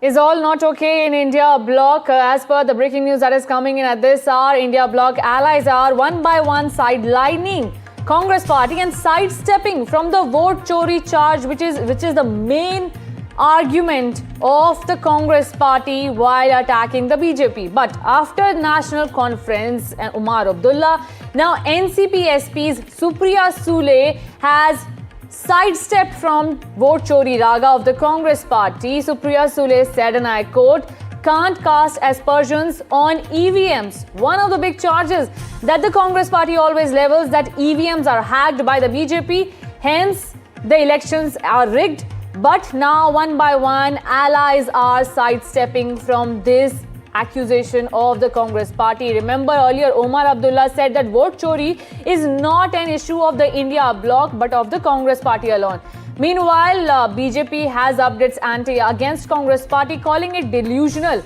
Is all not okay in India Bloc? As per the breaking news that is coming in at this hour, India Bloc allies are one by one sidelining Congress party and sidestepping from the vote chori charge, which is the main argument of the Congress party while attacking the BJP. But after National Conference, Umar Abdullah, now NCP SP's Supriya Sule has sidestepped from vote chori raga of the Congress party. Supriya Sule said, and I quote, "Can't cast aspersions on EVMs." One of the big charges that the Congress party always levels, that EVMs are hacked by the BJP, hence the elections are rigged. But now one by one, allies are sidestepping from this accusation of the Congress party. Remember earlier, Umar Abdullah said that vote chori is not an issue of the India Bloc but of the Congress party alone. Meanwhile, BJP has upped its ante against Congress party, calling it delusional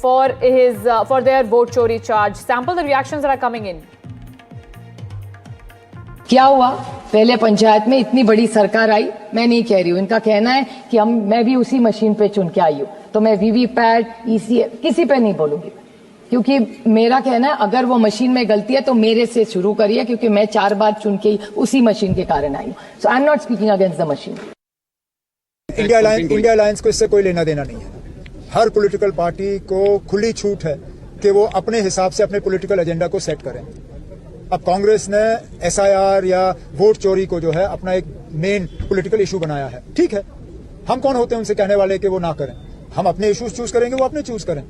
for their vote chori charge. Sample the reactions that are coming in. क्या हुआ? पहले पंचायत में इतनी बड़ी सरकार आई, मैं नहीं कह रही हूँ, इनका कहना है कि मैं भी उसी मशीन पे चुन के आई हूँ, तो मैं वीवीपैट ईसीएम किसी पे नहीं बोलूंगी, क्योंकि मेरा कहना है अगर वो मशीन में गलती है तो मेरे से शुरू करिए, क्योंकि मैं 4 बार चुन के उसी मशीन के कारण आई हूँ. So I am not speaking against the machine. India alliance को इससे कोई लेना देना नहीं है. हर पॉलिटिकल पार्टी को खुली छूट है कि वो अपने हिसाब से अपने पॉलिटिकल एजेंडा को सेट करें. अब कांग्रेस ने एसआईआर या वोट चोरी को जो है अपना एक मेन पॉलिटिकल इशू बनाया है. ठीक है, हम कौन होते हैं उनसे कहने वाले कि वो ना करें. हम अपने इश्यूज चूज करेंगे, वो अपने चूज करें.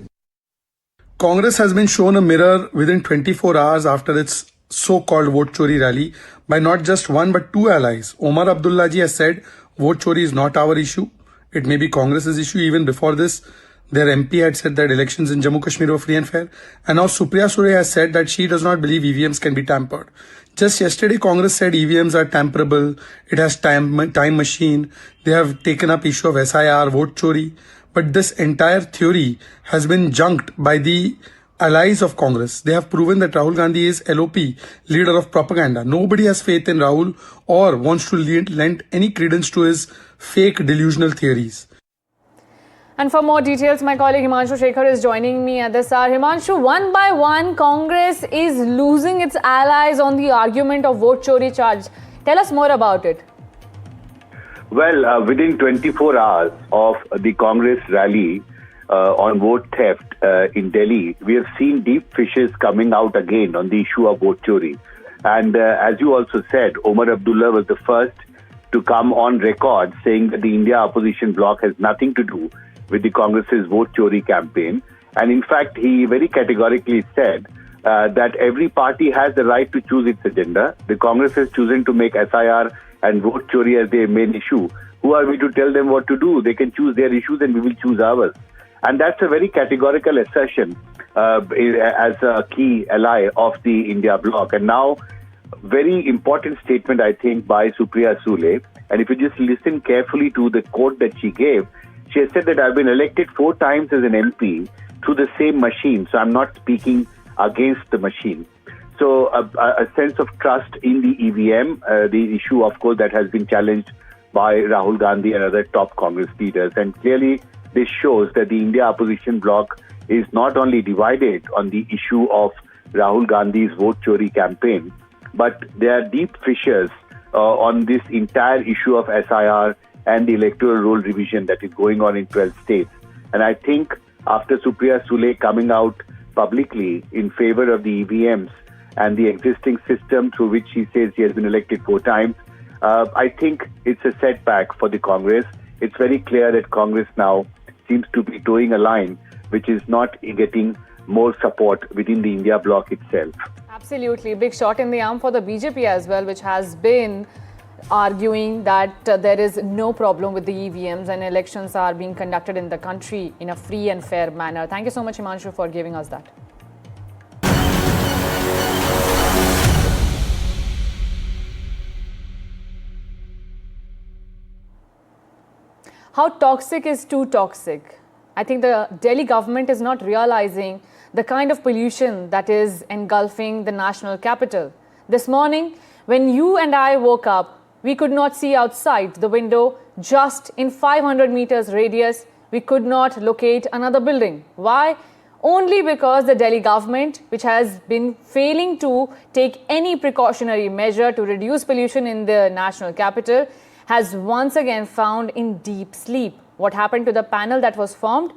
Congress has been shown a mirror within 24 hours after its so-called vote chori rally by not just one but 2 allies. Umar Abdullah ji has said vote chori is not our issue. It may be Congress's issue. Even before this, their MP had said that elections in Jammu Kashmir were free and fair. And now Supriya Sule has said that she does not believe EVMs can be tampered. Just yesterday, Congress said EVMs are tamperable. It has time machine. They have taken up issue of SIR, vote chori. But this entire theory has been junked by the allies of Congress. They have proven that Rahul Gandhi is LOP, leader of propaganda. Nobody has faith in Rahul or wants to lend any credence to his fake delusional theories. And for more details, my colleague Himanshu Shekhar is joining me at this hour. Himanshu, one by one, Congress is losing its allies on the argument of vote chori charge. Tell us more about it. Well, within 24 hours of the Congress rally on vote theft in Delhi, we have seen deep fishes coming out again on the issue of vote chori. And as you also said, Umar Abdullah was the first to come on record saying that the India opposition bloc has nothing to do with the Congress's vote chori campaign. And in fact, he very categorically said that every party has the right to choose its agenda. The Congress has chosen to make SIR and vote chori as their main issue. Who are we to tell them what to do? They can choose their issues and we will choose ours. And that's a very categorical assertion as a key ally of the India bloc. And now, very important statement, I think, by Supriya Sule. And if you just listen carefully to the quote that she gave, she has said that I've been elected 4 times as an MP through the same machine. So I'm not speaking against the machine. So a sense of trust in the EVM, the issue, of course, that has been challenged by Rahul Gandhi and other top Congress leaders. And clearly, this shows that the India opposition bloc is not only divided on the issue of Rahul Gandhi's vote chori campaign, but there are deep fissures on this entire issue of SIR and the electoral roll revision that is going on in 12 states. And I think after Supriya Sule coming out publicly in favor of the EVMs and the existing system through which she says she has been elected 4 times, I think it's a setback for the Congress. It's very clear that Congress now seems to be towing a line which is not getting more support within the India bloc itself. Absolutely. Big shot in the arm for the BJP as well, which has been arguing that there is no problem with the EVMs and elections are being conducted in the country in a free and fair manner. Thank you so much, Himanshu, for giving us that. How toxic is too toxic? I think the Delhi government is not realizing the kind of pollution that is engulfing the national capital. This morning, when you and I woke up, we could not see outside the window. Just in 500 meters radius, we could not locate another building. Why? Only because the Delhi government, which has been failing to take any precautionary measure to reduce pollution in the national capital, has once again found in deep sleep. What happened to the panel that was formed?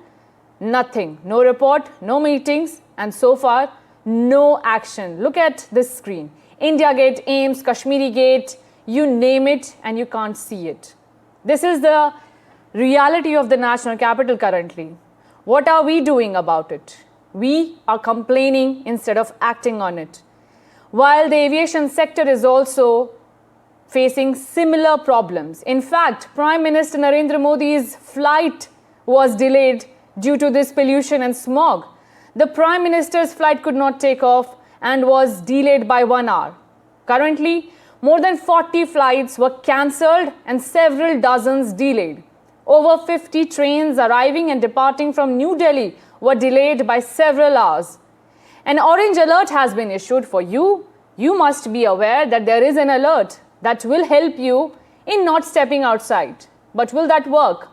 Nothing. No report, no meetings, and so far, no action. Look at this screen. India Gate, AIIMS, Kashmiri Gate, you name it and you can't see it. This is the reality of the national capital currently. What are we doing about it? We are complaining instead of acting on it. While the aviation sector is also facing similar problems. In fact, Prime Minister Narendra Modi's flight was delayed due to this pollution and smog. The Prime Minister's flight could not take off and was delayed by 1 hour. Currently, more than 40 flights were cancelled and several dozens delayed. Over 50 trains arriving and departing from New Delhi were delayed by several hours. An orange alert has been issued for you. You must be aware that there is an alert that will help you in not stepping outside. But will that work?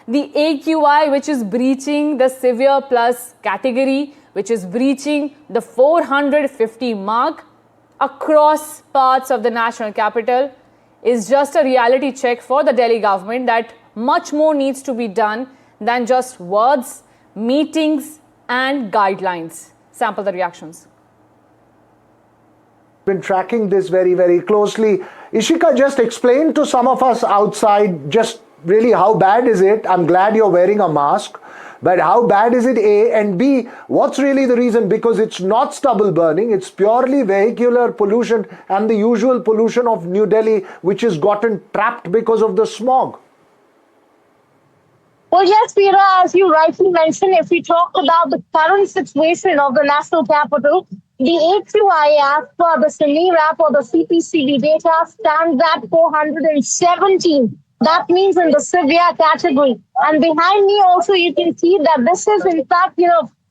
The AQI, which is breaching the severe plus category, which is breaching the 450 mark across parts of the national capital, is just a reality check for the Delhi government that much more needs to be done than just words, meetings and guidelines. Sample the reactions. Been tracking this very, very closely. Ishika, just explain to some of us outside just really how bad is it? I'm glad you're wearing a mask, but how bad is it, A, and B, what's really the reason? Because it's not stubble burning, it's purely vehicular pollution and the usual pollution of New Delhi, which has gotten trapped because of the smog. Well, yes, Veera, as you rightly mentioned, if we talk about the current situation of the national capital, the AQI, as per the CME app or the CPCB data, stands at 417. That means in the severe category. And behind me also, you can see that this is, in fact,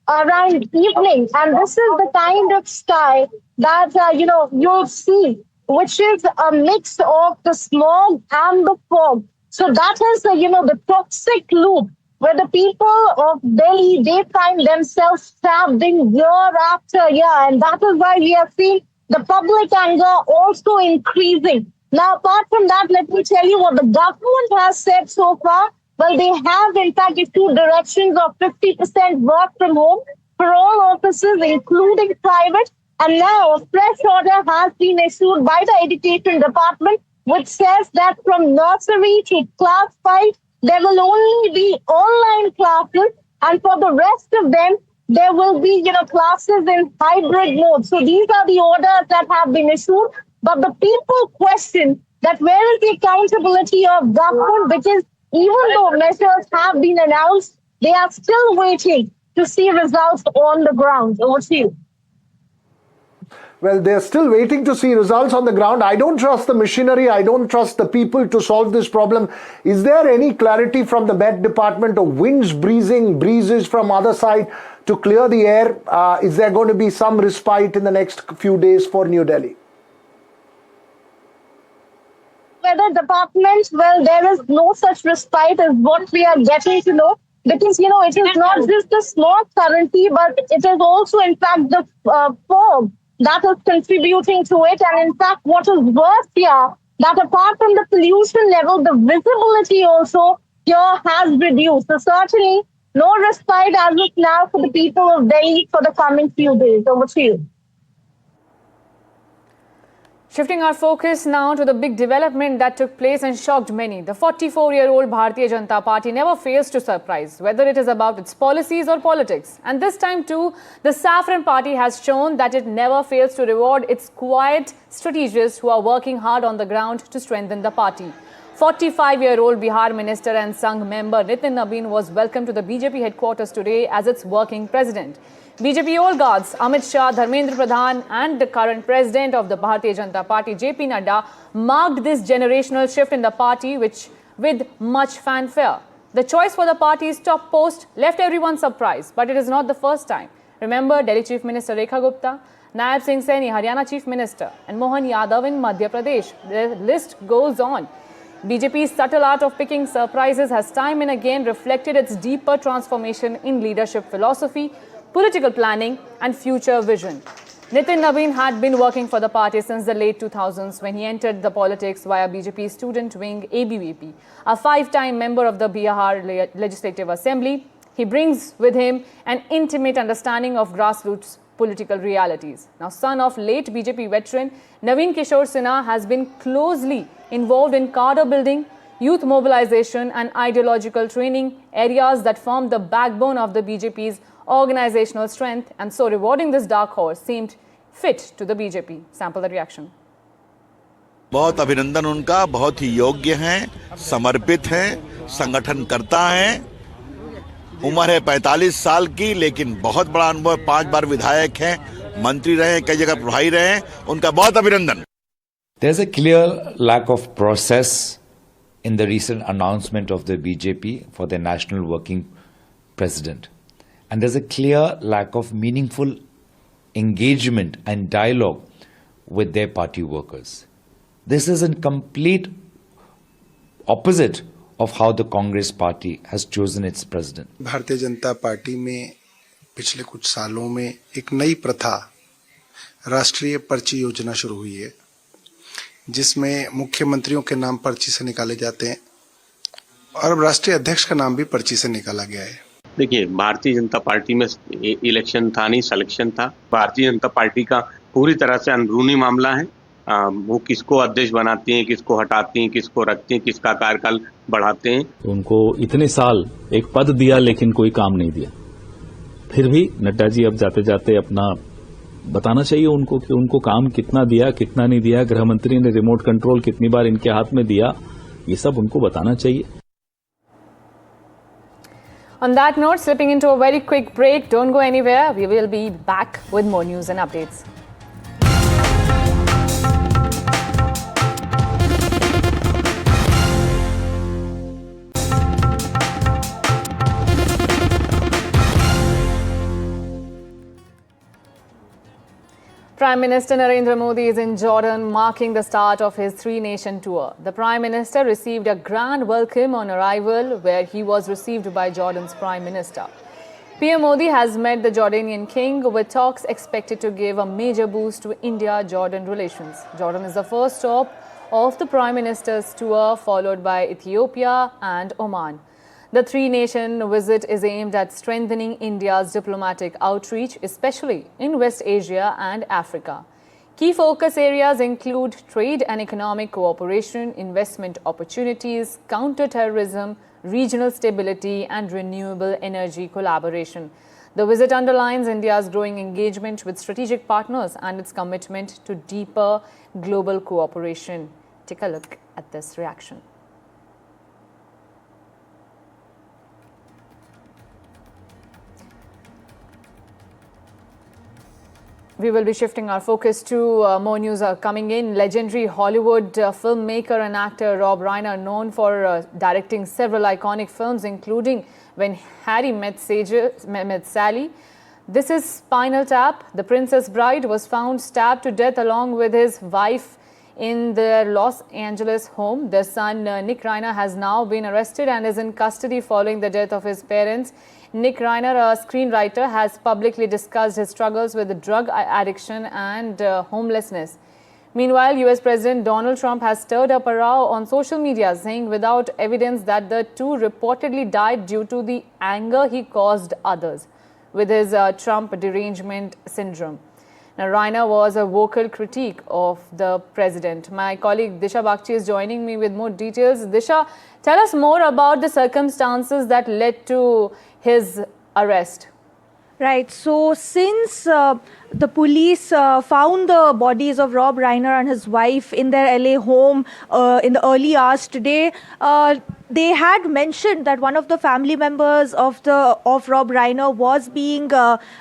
around evening. And this is the kind of sky that, you'll see, which is a mix of the smog and the fog. So that is, the toxic loop where the people of Delhi, they find themselves trapped in year after year. And that is why we have seen the public anger also increasing. Now, apart from that, let me tell you what the government has said so far. Well, they have, in fact, issued directions of 50% work from home for all offices, including private. And now a fresh order has been issued by the Education Department, which says that from nursery to class 5, there will only be online classes, and for the rest of them, there will be, classes in hybrid mode. So these are the orders that have been issued. But the people question that where is the accountability of government? Because even though measures have been announced, they are still waiting to see results on the ground. Over to you. Well, they're still waiting to see results on the ground. I don't trust the machinery. I don't trust the people to solve this problem. Is there any clarity from the Met Department of winds breezes from other side to clear the air? Is there going to be some respite in the next few days for New Delhi? Weather department, well, there is no such respite as what we are getting to know. Because, it is not just the smog currently, but it is also, in fact, the fog that is contributing to it. And in fact, what is worse here, that apart from the pollution level, the visibility also here has reduced. So certainly no respite as of now for the people of Delhi for the coming few days. Over to you. Shifting our focus now to the big development that took place and shocked many. The 44-year-old Bharatiya Janata Party never fails to surprise, whether it is about its policies or politics. And this time too, the Saffron Party has shown that it never fails to reward its quiet strategists who are working hard on the ground to strengthen the party. 45-year-old Bihar Minister and Sangh member Nitin Nabin was welcomed to the BJP headquarters today as its working president. BJP old guards Amit Shah, Dharmendra Pradhan and the current president of the Bharatiya Janata Party, JP Nadda, marked this generational shift in the party with much fanfare. The choice for the party's top post left everyone surprised, but it is not the first time. Remember Delhi Chief Minister Rekha Gupta, Naib Singh Saini, Haryana Chief Minister, and Mohan Yadav in Madhya Pradesh. The list goes on. BJP's subtle art of picking surprises has time and again reflected its deeper transformation in leadership philosophy, political planning and future vision. Nabin had been working for the party since the late 2000s when he entered the politics via BJP's student wing ABVP, a five-time member of the Bihar Legislative Assembly. He brings with him an intimate understanding of grassroots political realities. Now, son of late BJP veteran Naveen Kishore Sinha has been closely involved in cadre building, youth mobilization and ideological training, areas that form the backbone of the BJP's organizational strength, and so rewarding this dark horse seemed fit to the BJP. Sample the reaction. बहुत अभिनंदन उनका, बहुत ही योग्य हैं, समर्पित हैं, संगठन करता है। उम्र है 45 साल की, लेकिन बहुत बड़ा अनुभव, 5 बार विधायक हैं, मंत्री रहे, कई जगह प्रभारी रहे, उनका बहुत अभिनंदन। There's a clear lack of process in the recent announcement of the BJP for their national working president. And there's a clear lack of meaningful engagement and dialogue with their party workers. This is in complete opposite of how the Congress party has chosen its president. Bharatiya Janata party में पिछले कुछ सालों में एक नई प्रथा राष्ट्रीय पर्ची योजना शुरू हुई है, जिसमें मुख्यमंत्रियों के नाम पर्ची से निकाले जाते हैं और अब राष्ट्रीय अध्यक्ष का नाम भी पर्ची से निकाला गया है। देखिए, भारतीय जनता पार्टी में इलेक्शन था नहीं, सिलेक्शन था। भारतीय जनता पार्टी का पूरी तरह से अंदरूनी मामला है। वो किसको अध्यक्ष बनाती हैं, किसको हटाती हैं, किसको रखती हैं, किसका कार्यकाल बढ़ाते हैं। उनको इतने साल एक पद दिया लेकिन कोई काम नहीं दिया। फिर भी नड्डा जी अब जाते जाते अपना बताना चाहिए उनको कि उनको काम कितना दिया, कितना नहीं दिया, गृह मंत्री ने रिमोट कंट्रोल कितनी बार इनके हाथ में दिया, ये सब उनको बताना चाहिए। On that note, slipping into a very quick break, don't go anywhere. We will be back with more news and updates. Prime Minister Narendra Modi is in Jordan, marking the start of his three-nation tour. The Prime Minister received a grand welcome on arrival, where he was received by Jordan's Prime Minister. PM Modi has met the Jordanian king, with talks expected to give a major boost to India-Jordan relations. Jordan is the first stop of the Prime Minister's tour, followed by Ethiopia and Oman. The three-nation visit is aimed at strengthening India's diplomatic outreach, especially in West Asia and Africa. Key focus areas include trade and economic cooperation, investment opportunities, counter-terrorism, regional stability, and renewable energy collaboration. The visit underlines India's growing engagement with strategic partners and its commitment to deeper global cooperation. Take a look at this reaction. We will be shifting our focus to more news coming in. Legendary Hollywood filmmaker and actor Rob Reiner, known for directing several iconic films, including When Harry Met Sally. This is Spinal Tap. The Princess Bride was found stabbed to death along with his wife in their Los Angeles home. Their son, Nick Reiner, has now been arrested and is in custody following the death of his parents. Nick Reiner, a screenwriter, has publicly discussed his struggles with drug addiction and homelessness. Meanwhile, US President Donald Trump has stirred up a row on social media, saying without evidence that the two reportedly died due to the anger he caused others with his Trump derangement syndrome. Now, Reiner was a vocal critique of the president. My colleague Disha Bagchi is joining me with more details. Disha, tell us more about the circumstances that led to his arrest. Right. So since the police found the bodies of Rob Reiner and his wife in their LA home in the early hours today, they had mentioned that one of the family members of Rob Reiner was being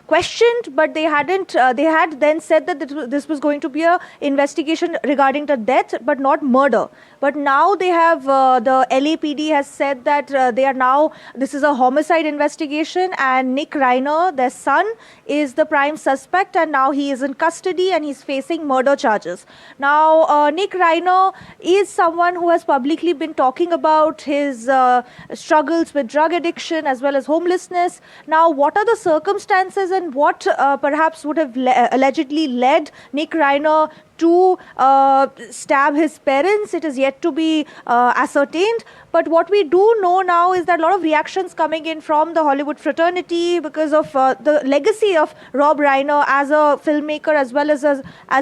questioned, but they hadn't. They had then said that this was going to be a investigation regarding the death, but not murder. But now they have the LAPD has said that they are now. This is a homicide investigation, and Nick Reiner, their son, is the prime suspect, and now he is in custody and he's facing murder charges. Now, Nick Reiner is someone who has publicly been talking about his struggles with drug addiction as well as homelessness. Now, what are the circumstances and what perhaps would have allegedly led Nick Reiner to stab his parents? It is yet to be ascertained. But what we do know now is that a lot of reactions coming in from the Hollywood fraternity because of the legacy of Rob Reiner as a filmmaker as well as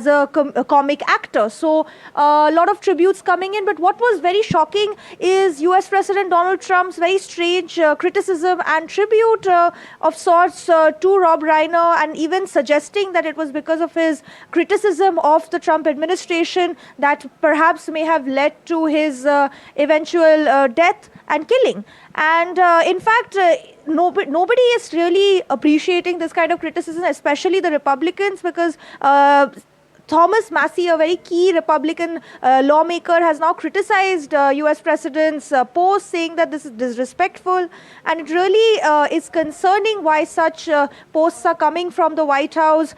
a comic actor. So a lot of tributes coming in. But what was very shocking is US President Donald Trump's very strange criticism and tribute of sorts to Rob Reiner, and even suggesting that it was because of his criticism of the Trump administration that perhaps may have led to his eventual death and killing. And in fact, nobody is really appreciating this kind of criticism, especially the Republicans, because Thomas Massey, a very key Republican lawmaker, has now criticized US President's post, saying that this is disrespectful. And it really is concerning why such posts are coming from the White House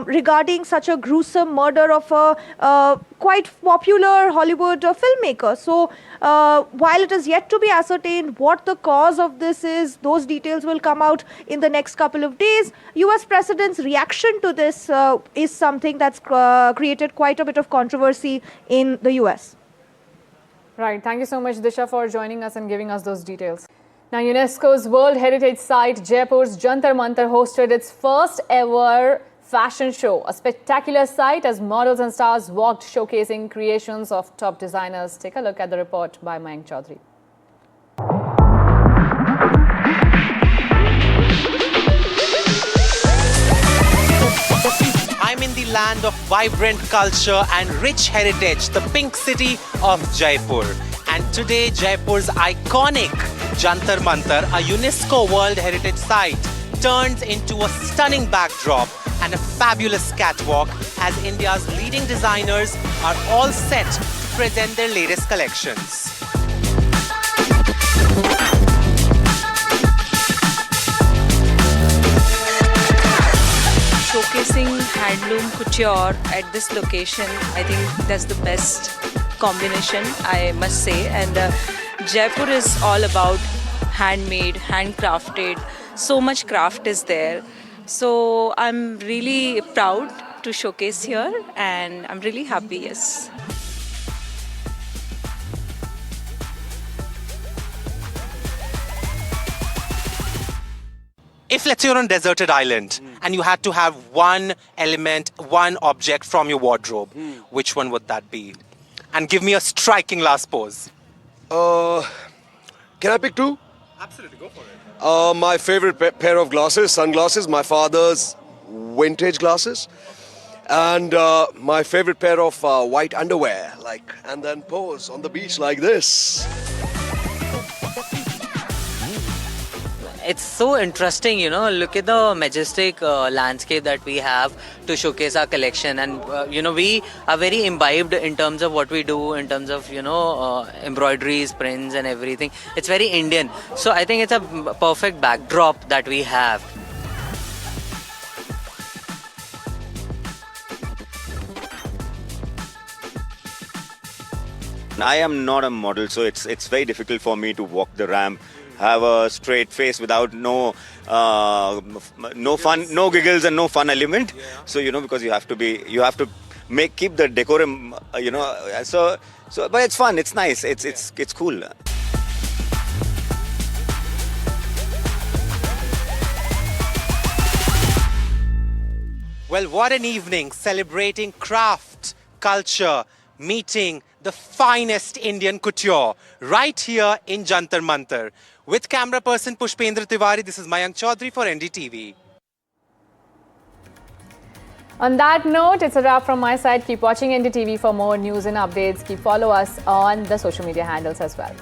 regarding such a gruesome murder of a quite popular Hollywood filmmaker. So while it is yet to be ascertained what the cause of this is, those details will come out in the next couple of days. US President's reaction to this is something that's created quite a bit of controversy in the US. Right. Thank you so much, Disha, for joining us and giving us those details. Now, UNESCO's World Heritage Site, Jaipur's Jantar Mantar, hosted its first ever fashion show, a spectacular sight as models and stars walked, showcasing creations of top designers. Take a look at the report by Mayank Chaudhary. I'm in the land of vibrant culture and rich heritage, the pink city of Jaipur. And today, Jaipur's iconic Jantar Mantar, a UNESCO World Heritage Site, turns into a stunning backdrop and a fabulous catwalk as India's leading designers are all set to present their latest collections. Showcasing handloom couture at this location, I think that's the best combination, I must say. And Jaipur is all about handmade, handcrafted. So much craft is there. So I'm really proud to showcase here and I'm really happy, yes. If let's say you're on a deserted island and you had to have one element, one object from your wardrobe, which one would that be? And give me a striking last pose. Can I pick two? Absolutely, go for it. My favorite pair of glasses, sunglasses, my father's vintage glasses. And my favorite pair of white underwear, and then pose on the beach like this. It's so interesting, you know, look at the majestic landscape that we have to showcase our collection. And, you know, we are very imbibed in terms of what we do, in terms of, you know, embroideries, prints and everything. It's very Indian. So I think it's a perfect backdrop that we have. I am not a model, so it's very difficult for me to walk the ramp, have a straight face without no fun, no giggles and no fun element. Yeah. So you know, because you have to keep the decorum, you know. So but it's fun, it's nice, it's cool. Well, what an evening celebrating craft, culture, meeting the finest Indian couture right here in Jantar Mantar. With camera person Pushpendra Tiwari, this is Mayank Chaudhary for NDTV. On that note, it's a wrap from my side. Keep watching NDTV for more news and updates. Follow us on the social media handles as well.